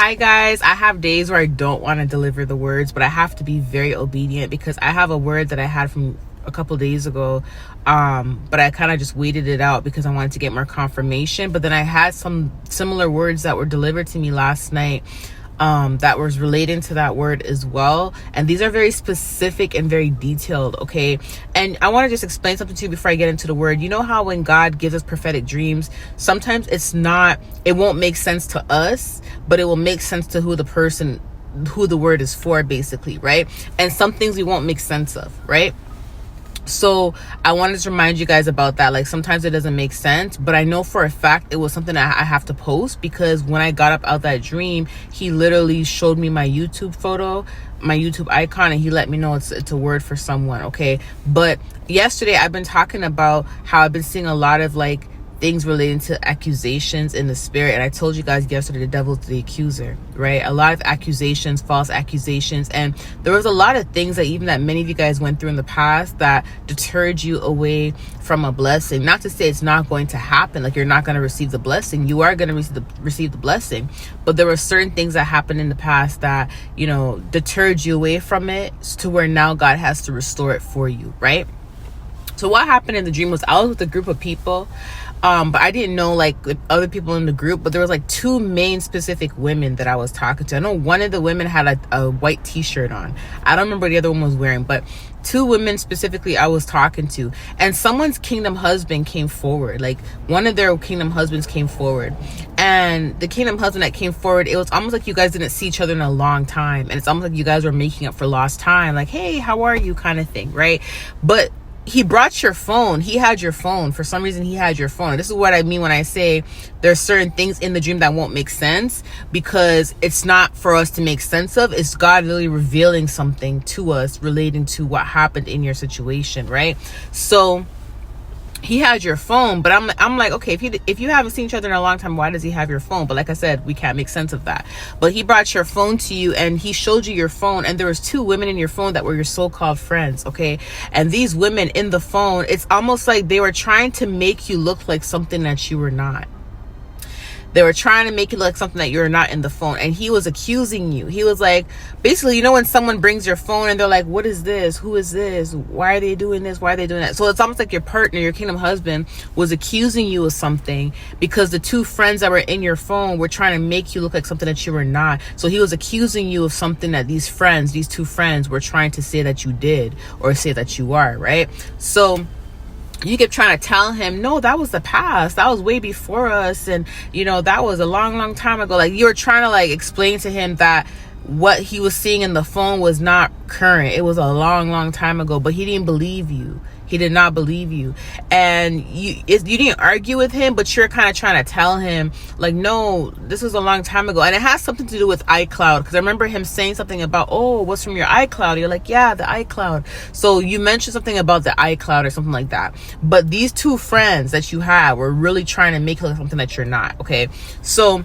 Hi guys, I have days where I don't want to deliver the words, but I have to be very obedient because I have a word that I had from a couple days ago, but I kind of just waited it out because I wanted to get more confirmation. But then I had some similar words that were delivered to me last night that was relating to that word as well, and these are very specific and very detailed. Okay, and I want to just explain something to you before I get into the word. You know how when God gives us prophetic dreams, sometimes it won't make sense to us, but it will make sense to who the word is for, basically, right? And some things we won't make sense of, right? So I wanted to remind you guys about that. Like, sometimes it doesn't make sense, but I know for a fact it was something that I have to post, because when I got up out that dream, he literally showed me my YouTube photo, my YouTube icon, and he let me know it's a word for someone. Okay, but yesterday I've been talking about how I've been seeing a lot of like things relating to accusations in the spirit, and I told you guys yesterday the devil's the accuser, right? A lot of accusations, false accusations, and there was a lot of things that many of you guys went through in the past that deterred you away from a blessing. Not to say it's not going to happen, like you're not going to receive the blessing. You are going to receive the blessing, but there were certain things that happened in the past that, you know, deterred you away from it, to where now God has to restore it for you, right? So what happened in the dream was I was with a group of people, but I didn't know like other people in the group, but there was like two main specific women that I was talking to. I know one of the women had a white t-shirt on. I don't remember what the other one was wearing, but two women specifically I was talking to, and someone's kingdom husband came forward. Like, one of their kingdom husbands came forward, and the kingdom husband that came forward, it was almost like you guys didn't see each other in a long time, and it's almost like you guys were making up for lost time, like, hey, how are you, kind of thing, right? But he brought your phone. He had your phone. For some reason, he had your phone. This is what I mean when I say there's certain things in the dream that won't make sense, because it's not for us to make sense of. It's God really revealing something to us relating to what happened in your situation, right? So he had your phone, but I'm like, okay, if you haven't seen each other in a long time, why does he have your phone? But like I said, we can't make sense of that. But he brought your phone to you, and he showed you your phone, and there was two women in your phone that were your so-called friends, okay? And these women in the phone, it's almost like they were trying to make you look like something that you were not. They were trying to make it look like something that you're not in the phone. And he was accusing you. He was like, basically, you know, when someone brings your phone and they're like, what is this? Who is this? Why are they doing this? Why are they doing that? So it's almost like your partner, your kingdom husband, was accusing you of something, because the two friends that were in your phone were trying to make you look like something that you were not. So he was accusing you of something that these two friends were trying to say that you did, or say that you are, right? So you kept trying to tell him, no, that was the past. That was way before us. And, you know, that was a long, long time ago. Like, you were trying to like explain to him that what he was seeing in the phone was not current. It was a long, long time ago, but he didn't believe you. He did not believe you. And you didn't argue with him, but you're kind of trying to tell him, like, no, this was a long time ago. And it has something to do with iCloud, because I remember him saying something about, oh, what's from your iCloud? You're like, yeah, the iCloud. So you mentioned something about the iCloud or something like that. But these two friends that you had were really trying to make it look something that you're not, okay? So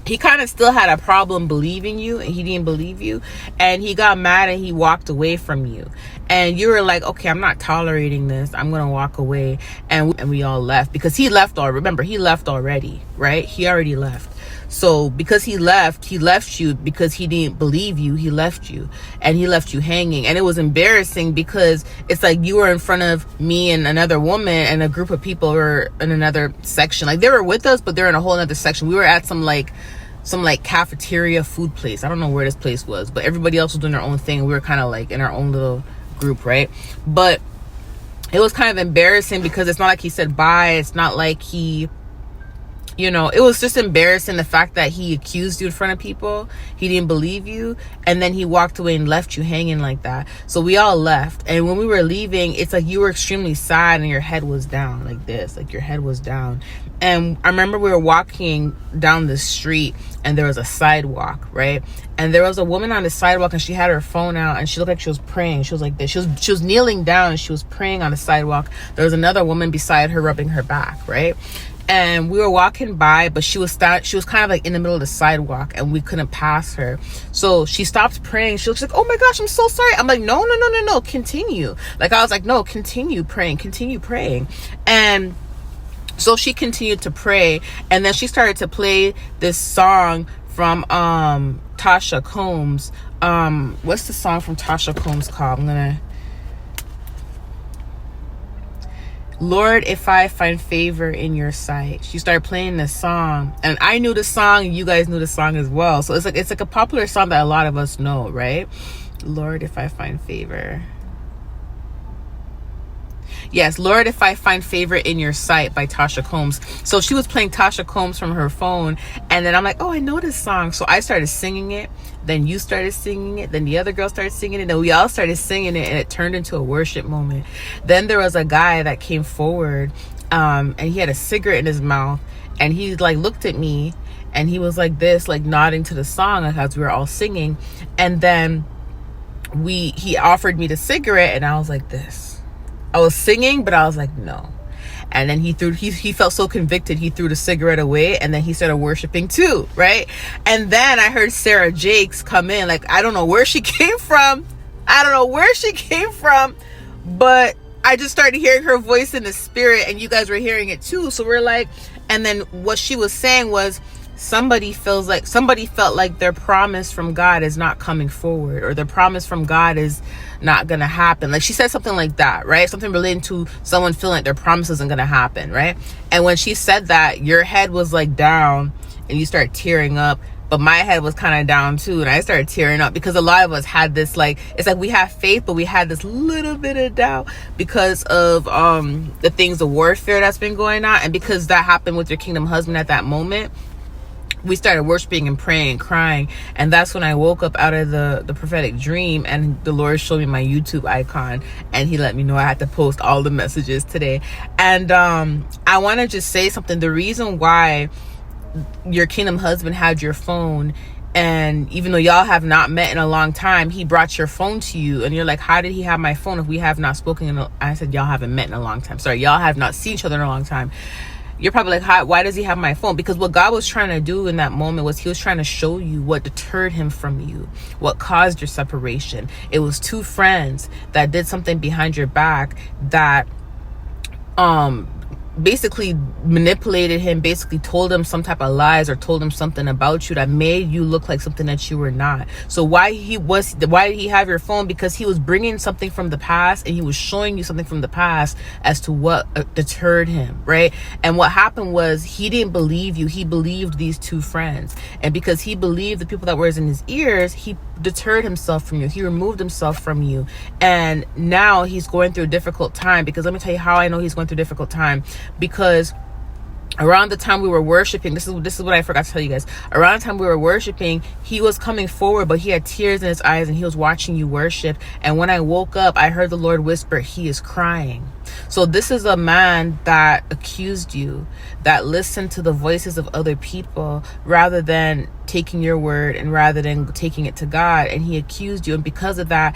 he kind of still had a problem believing you, and he didn't believe you, and he got mad and he walked away from you. And you were like, okay, I'm not tolerating this. I'm going to walk away. And we all left, because he left already. Remember, he left already, right? He already left. So because he left you because he didn't believe you. He left you, and he left you hanging. And it was embarrassing, because it's like you were in front of me and another woman, and a group of people were in another section. Like, they were with us, but they're in a whole other section. We were at some cafeteria food place. I don't know where this place was, but everybody else was doing their own thing, and we were kind of like in our own little group, right? But it was kind of embarrassing, because it's not like he said bye. It's not like he, you know, it was just embarrassing, the fact that he accused you in front of people. He didn't believe you, and then he walked away and left you hanging like that. So we all left, and when we were leaving, it's like you were extremely sad, and your head was down like this, like your head was down. And I remember we were walking down the street, and there was a sidewalk, right? And there was a woman on the sidewalk, and she had her phone out, and she looked like she was praying. She was like this. She was kneeling down, and she was praying on the sidewalk. There was another woman beside her rubbing her back, right? And we were walking by, but she was kind of like in the middle of the sidewalk, and we couldn't pass her. So she stopped praying. She looks like, oh my gosh, I'm so sorry. I'm like, no, continue. Like, I was like, no, continue praying. And so she continued to pray, and then she started to play this song from Tasha Combs. What's the song from Tasha Combs called? Lord, if I find favor in your sight. She started playing this song, and I knew the song, and you guys knew the song as well. So it's like a popular song that a lot of us know, right? Lord, if I find favor. Yes, Lord, if I find favor in your sight by Tasha Combs. So she was playing Tasha Combs from her phone, and then I'm like, oh, I know this song. So I started singing it. Then you started singing it. Then the other girl started singing it. And we all started singing it, and it turned into a worship moment. Then there was a guy that came forward, and he had a cigarette in his mouth, and he like looked at me, and he was like this, like nodding to the song as we were all singing. And then he offered me the cigarette, and I was like this. I was singing, but I was like, no. And then he felt so convicted, he threw the cigarette away, and then he started worshiping too, right? And then I heard Sarah Jakes come in. Like, I don't know where she came from. But I just started hearing her voice in the spirit, and you guys were hearing it too. So we're like, and then what she was saying was, somebody felt like their promise from God is not coming forward, or their promise from God is not gonna happen. Like, she said something like that, right? Something relating to someone feeling like their promise isn't gonna happen, right? And when she said that, your head was like down and you start tearing up, but my head was kind of down too, and I started tearing up because a lot of us had this, like, it's like we have faith, but we had this little bit of doubt because of the things, the warfare that's been going on, and because that happened with your kingdom husband at that moment. We started worshiping and praying and crying, and that's when I woke up out of the prophetic dream, and the Lord showed me my YouTube icon, and he let me know I had to post all the messages today. And I want to just say something. The reason why your kingdom husband had your phone, and even though y'all have not met in a long time, he brought your phone to you, and you're like, how did he have my phone if we have not spoken I said, y'all haven't met in a long time. Sorry, y'all have not seen each other in a long time. You're probably like, why does he have my phone? Because what God was trying to do in that moment was he was trying to show you what deterred him from you, what caused your separation. It was two friends that did something behind your back that basically manipulated him, basically told him some type of lies, or told him something about you that made you look like something that you were not. So why did he have your phone? Because he was bringing something from the past, and he was showing you something from the past as to what deterred him, right? And what happened was, he didn't believe you, he believed these two friends, and because he believed the people that were in his ears, he deterred himself from you, he removed himself from you. And now he's going through a difficult time, because let me tell you how I know he's going through a difficult time. Because around the time we were worshiping, this is what I forgot to tell you guys. Around the time we were worshiping, he was coming forward, but he had tears in his eyes, and he was watching you worship. And when I woke up, I heard the Lord whisper, he is crying. So this is a man that accused you, that listened to the voices of other people rather than taking your word and rather than taking it to God. And he accused you, and because of that,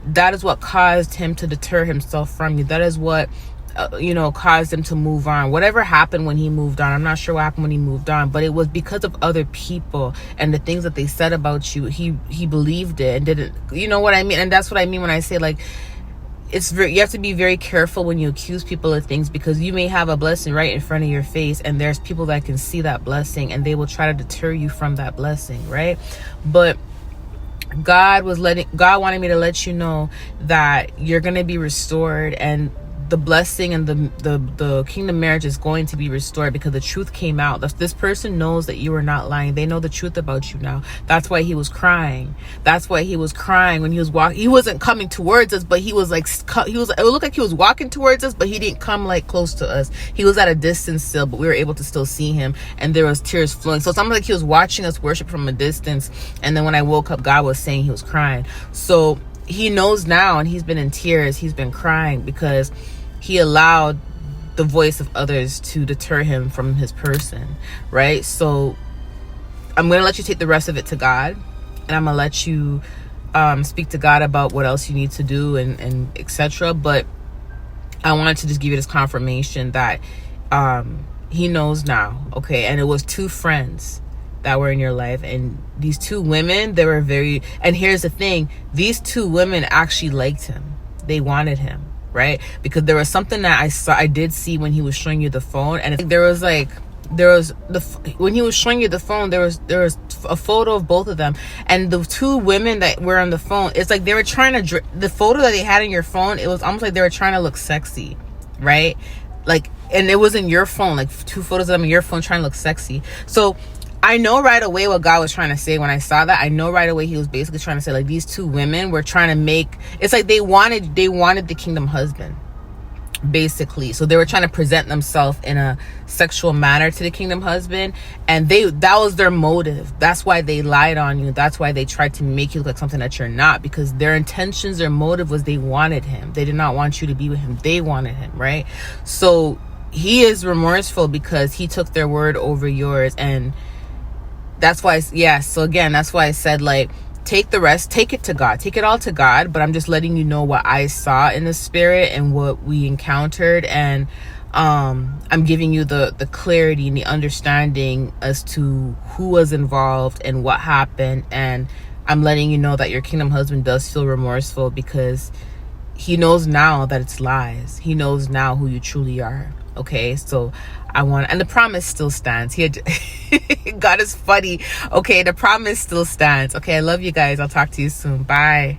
that is what caused him to deter himself from you. That is what caused him to move on. Whatever happened when he moved on, I'm not sure what happened when he moved on, but it was because of other people and the things that they said about you. He believed it and didn't, you know what I mean? And that's what I mean when I say, like, you have to be very careful when you accuse people of things, because you may have a blessing right in front of your face, and there's people that can see that blessing, and they will try to deter you from that blessing, right? But God wanted me to let you know that you're going to be restored, and the blessing and the kingdom marriage is going to be restored, because the truth came out. This person knows that you are not lying. They know the truth about you now. That's why he was crying. That's why he was crying when he was walking. He wasn't coming towards us, but it looked like he was walking towards us, but he didn't come like close to us. He was at a distance still, but we were able to still see him, and there was tears flowing. So it's almost like he was watching us worship from a distance. And then when I woke up, God was saying he was crying. So he knows now, and he's been in tears. He's been crying because he allowed the voice of others to deter him from his person, right? So I'm going to let you take the rest of it to God, and I'm going to let you speak to God about what else you need to do and etc. But I wanted to just give you this confirmation that he knows now, okay? And it was two friends that were in your life, and these two women, they were and here's the thing, these two women actually liked him. They wanted him, right? Because there was something that I did see when he was showing you the phone, and when he was showing you the phone, there was a photo of both of them, and the two women that were on the phone, it's like they were trying to the photo that they had in your phone, it was almost like they were trying to look sexy, right? Like, and it wasn't your phone, like two photos of them in your phone trying to look sexy. So I know right away what God was trying to say when I saw that. I know right away he was basically trying to say, like, these two women were trying to make, it's like they wanted the kingdom husband, basically. So they were trying to present themselves in a sexual manner to the kingdom husband, and that was their motive. That's why they lied on you. That's why they tried to make you look like something that you're not, because their intentions, their motive was they wanted him. They did not want you to be with him. They wanted him, right? So he is remorseful because he took their word over yours. And that's why, so again, that's why I said, like, take the rest, take it to God, take it all to God. But I'm just letting you know what I saw in the spirit and what we encountered. And I'm giving you the clarity and the understanding as to who was involved and what happened. And I'm letting you know that your kingdom husband does feel remorseful because he knows now that it's lies. He knows now who you truly are. Okay, so and the promise still stands. God is funny. Okay, the promise still stands. Okay, I love you guys. I'll talk to you soon. Bye.